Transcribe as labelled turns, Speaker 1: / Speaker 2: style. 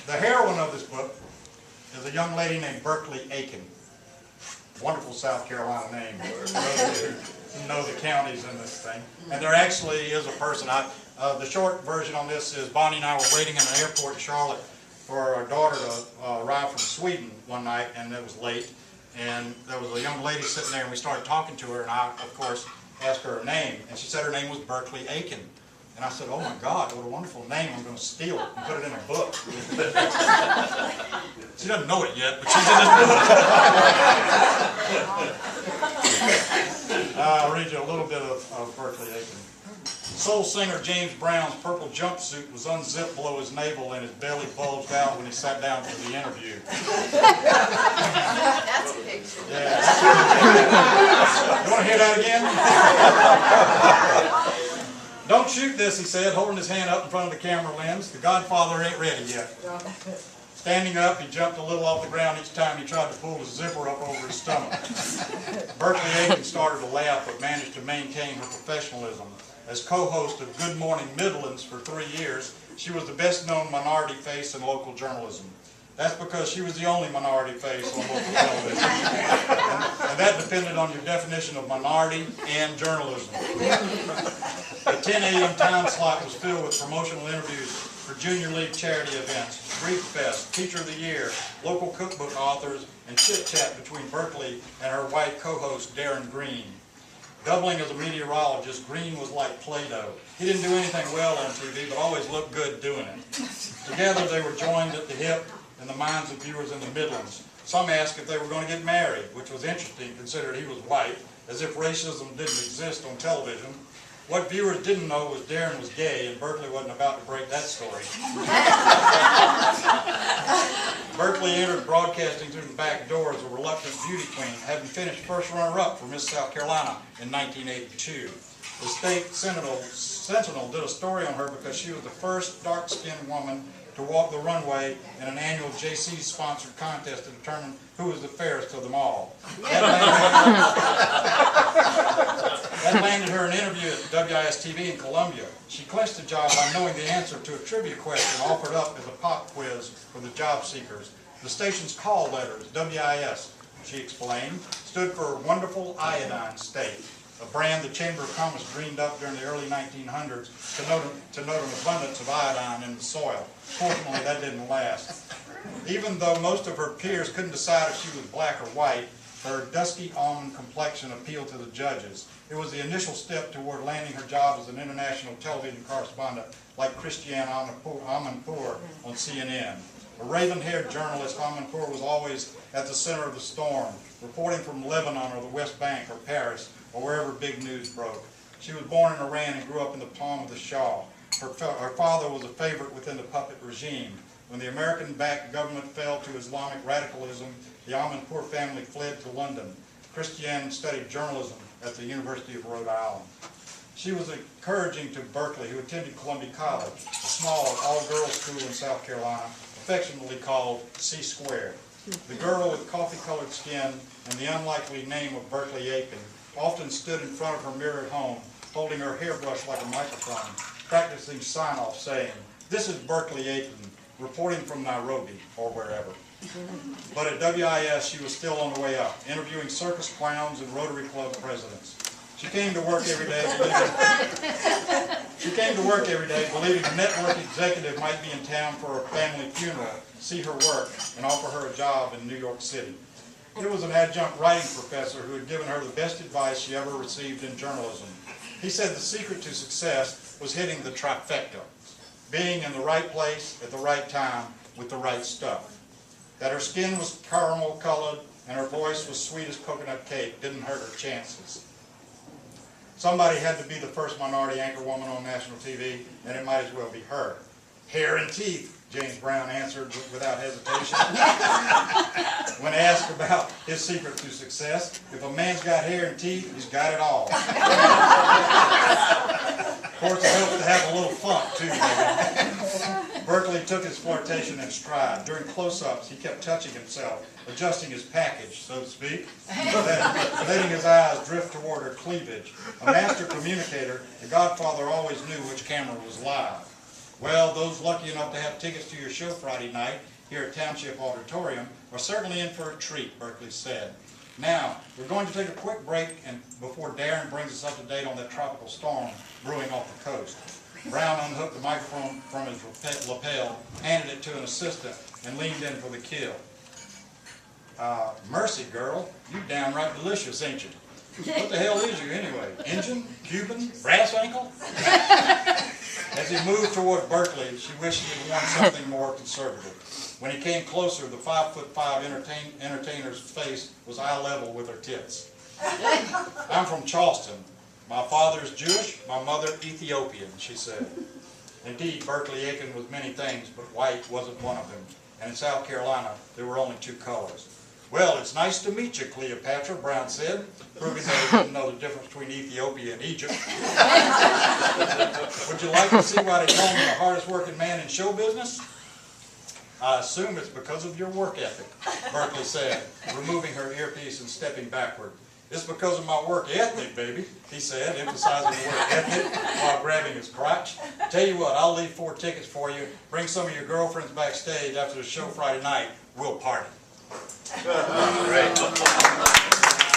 Speaker 1: The heroine of this book is a young lady named Berkeley Aiken. Wonderful South Carolina name, for those of you who know the counties in this thing. And there actually is a person. The short version on this is Bonnie and I were waiting in an airport in Charlotte for our daughter to arrive from Sweden one night, and it was late. And there was a young lady sitting there, and we started talking to her, and I, of course, asked her name. And she said her name was Berkeley Aiken. And I said, oh my God, what a wonderful name. I'm going to steal it and put it in a book. She doesn't know it yet, but she's in this book. I'll read you a little bit of Berkeley Aiken. Soul singer James Brown's purple jumpsuit was unzipped below his navel and his belly bulged out when he sat down for the interview.
Speaker 2: That's a picture.
Speaker 1: Yeah. You want to hear that again? Don't shoot this, he said, holding his hand up in front of the camera lens. The Godfather ain't ready yet. Standing up, he jumped a little off the ground each time he tried to pull his zipper up over his stomach. Berkeley Aiken started to laugh, but managed to maintain her professionalism. As co-host of Good Morning Midlands for 3 years, she was the best-known minority face in local journalism. That's because she was the only minority face on local television. And that depended on your definition of minority and journalism. The 10 a.m. time slot was filled with promotional interviews for Junior League charity events, Greek Fest, Teacher of the Year, local cookbook authors, and chit-chat between Berkeley and her white co-host Darren Green. Doubling as a meteorologist, Green was like Play-Doh. He didn't do anything well on TV, but always looked good doing it. Together they were joined at the hip in the minds of viewers in the Midlands. Some asked if they were going to get married, which was interesting considering he was white, as if racism didn't exist on television. What viewers didn't know was Darren was gay, and Berkeley wasn't about to break that story. Berkeley entered broadcasting through the back door as a reluctant beauty queen, having finished first runner-up for Miss South Carolina in 1982. The State Sentinel did a story on her because she was the first dark-skinned woman to walk the runway in an annual JC-sponsored contest to determine who was the fairest of them all. That landed her an interview at WIS-TV in Columbia. She clinched the job by knowing the answer to a trivia question offered up as a pop quiz for the job seekers. The station's call letters, WIS, she explained, stood for Wonderful Iodine State, a brand the Chamber of Commerce dreamed up during the early 1900s to note an abundance of iodine in the soil. Fortunately, that didn't last. Even though most of her peers couldn't decide if she was black or white, her dusky almond complexion appealed to the judges. It was the initial step toward landing her job as an international television correspondent like Christiane Amanpour on CNN. A raven-haired journalist, Amanpour was always at the center of the storm, reporting from Lebanon or the West Bank or Paris or wherever big news broke. She was born in Iran and grew up in the palm of the Shah. Her father was a favorite within the puppet regime. When the American-backed government fell to Islamic radicalism, the Amanpour family fled to London. Christiane studied journalism at the University of Rhode Island. She was encouraging to Berkeley, who attended Columbia College, a small all-girls school in South Carolina, affectionately called C-Square. The girl with coffee-colored skin and the unlikely name of Berkeley Aiken often stood in front of her mirror at home, holding her hairbrush like a microphone, practicing sign-off saying, "This is Berkeley Aiken, reporting from Nairobi," or wherever. But at WIS, she was still on the way up, interviewing circus clowns and Rotary Club presidents. She came to work every day believing a network executive might be in town for a family funeral, see her work, and offer her a job in New York City. It was an adjunct writing professor who had given her the best advice she ever received in journalism. He said the secret to success was hitting the trifecta, being in the right place at the right time with the right stuff. That her skin was caramel colored and her voice was sweet as coconut cake didn't hurt her chances. Somebody had to be the first minority anchor woman on national TV, and it might as well be her. Hair and teeth, James Brown answered without hesitation. When asked about his secret to success, if a man's got hair and teeth, he's got it all. Of course, it helps to have a little funk, too, maybe. Berkeley took his flirtation in stride. During close-ups, he kept touching himself, adjusting his package, so to speak, letting his eyes drift toward her cleavage. A master communicator, the Godfather always knew which camera was live. Well, those lucky enough to have tickets to your show Friday night here at Township Auditorium are certainly in for a treat, Berkeley said. Now, we're going to take a quick break and before Darren brings us up to date on that tropical storm brewing off the coast. Brown unhooked the microphone from his lapel, handed it to an assistant, and leaned in for the kill. Mercy, girl, you downright delicious, ain't you? What the hell is you anyway? Indian? Cuban? Brass ankle? As he moved toward Berkeley, she wished he had worn something more conservative. When he came closer, the 5'5" entertainer's face was eye level with her tits. I'm from Charleston. My father's Jewish, my mother Ethiopian, she said. Indeed, Berkeley, Aiken was many things, but white wasn't one of them. And in South Carolina, there were only two colors. Well, it's nice to meet you, Cleopatra, Brown said, proving that he didn't know the difference between Ethiopia and Egypt. Would you like to see why they call me the hardest working man in show business? I assume it's because of your work ethic, Berkeley said, removing her earpiece and stepping backward. It's because of my work ethic, baby, he said, emphasizing the word ethic while grabbing his crotch. Tell you what, I'll leave 4 tickets for you. Bring some of your girlfriends backstage after the show Friday night. We'll party. Great.